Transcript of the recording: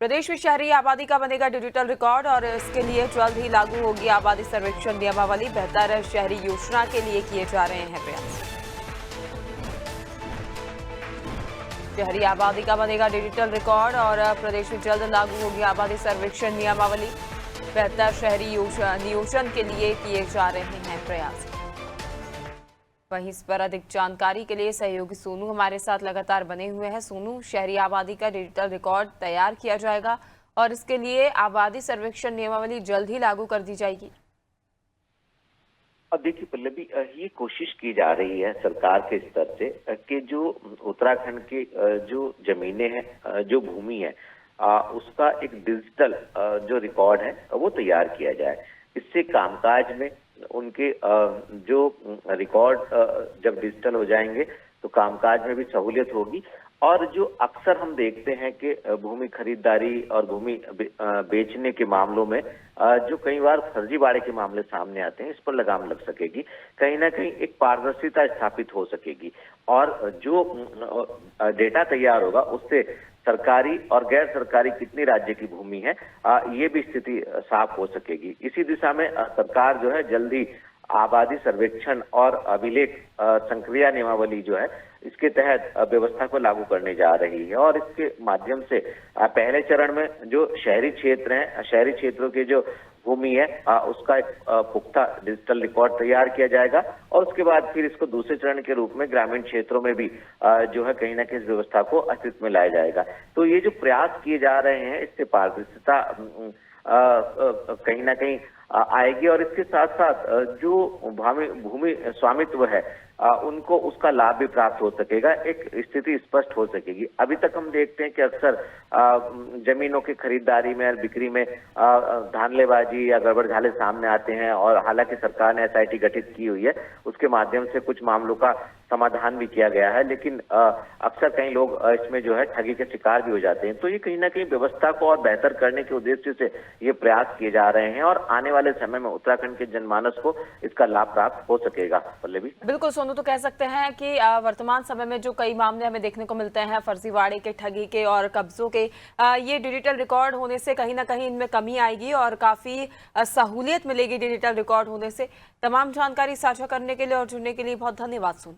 प्रदेश में शहरी आबादी का बनेगा डिजिटल रिकॉर्ड और इसके लिए जल्द ही लागू होगी आबादी सर्वेक्षण नियमावली। बेहतर शहरी योजना के लिए किए जा रहे हैं प्रयास। शहरी आबादी का बनेगा डिजिटल रिकॉर्ड और प्रदेश में जल्द लागू होगी आबादी सर्वेक्षण नियमावली। बेहतर शहरी नियोजन के लिए किए जा रहे हैं प्रयास। वहीं इस पर अधिक जानकारी के लिए सहयोगी सोनू हमारे साथ लगातार बने हुए हैं। सोनू, शहरी आबादी का डिजिटल रिकॉर्ड तैयार किया जाएगा और इसके लिए आबादी सर्वेक्षण नियमावली जल्द ही लागू कर दी जाएगी। अब देखिए पल्लवी, ये कोशिश की जा रही है सरकार के स्तर से कि जो उत्तराखंड के जो जमीनें हैं, जो भूमि है, उसका एक डिजिटल जो रिकॉर्ड है वो तैयार किया जाए। इससे कामकाज में उनके जो रिकॉर्ड जब डिजिटल हो जाएंगे तो कामकाज में भी सहूलियत होगी। और जो अक्सर हम देखते हैं कि भूमि खरीदारी और भूमि बेचने के मामलों में जो कई बार फर्जीवाड़े के मामले सामने आते हैं, इस पर लगाम लग सकेगी। कहीं ना कहीं एक पारदर्शिता स्थापित हो सकेगी और जो डेटा तैयार होगा उससे सरकारी और गैर सरकारी कितनी राज्य की भूमि है, ये भी स्थिति साफ हो सकेगी। इसी दिशा में सरकार जो है जल्दी आबादी सर्वेक्षण और अभिलेख संक्रिया नियमावली जो है इसके तहत व्यवस्था को लागू करने जा रही है। और इसके माध्यम से पहले चरण में जो शहरी क्षेत्र हैं, शहरी क्षेत्रों के जो भूमि है उसका एक पुख्ता डिजिटल रिकॉर्ड तैयार किया जाएगा और उसके बाद फिर इसको दूसरे चरण के रूप में ग्रामीण क्षेत्रों में भी जो है कहीं ना कहीं इस व्यवस्था को अस्तित्व में लाया जाएगा। तो ये जो प्रयास किए जा रहे हैं इससे पारदर्शिता कहीं ना कहीं आएगी और इसके साथ साथ जो भूमि स्वामित्व है उनको उसका लाभ भी प्राप्त हो सकेगा, एक स्थिति स्पष्ट हो सकेगी। अभी तक हम देखते हैं कि अक्सर जमीनों की खरीदारी में और बिक्री में धांधलेबाजी या गड़बड़ झाले सामने आते हैं और हालांकि सरकार ने एसआईटी गठित की हुई है, उसके माध्यम से कुछ मामलों का समाधान भी किया गया है, लेकिन अक्सर कई लोग इसमें जो है ठगी के शिकार भी हो जाते हैं। तो ये कहीं ना कहीं व्यवस्था को और बेहतर करने के उद्देश्य से ये प्रयास किए जा रहे हैं और आने वाले समय में उत्तराखंड के जनमानस को इसका लाभ प्राप्त हो सकेगा। पल्लवी, बिल्कुल सोनू, तो कह सकते हैं कि वर्तमान समय में जो कई मामले हमें देखने को मिलते हैं फर्जीवाड़े के, ठगी के और कब्जों के, ये डिजिटल रिकॉर्ड होने से कहीं ना कहीं इनमें कमी आएगी और काफी सहूलियत मिलेगी डिजिटल रिकॉर्ड होने से। तमाम जानकारी साझा करने के लिए और जुड़ने के लिए बहुत धन्यवाद सोनू।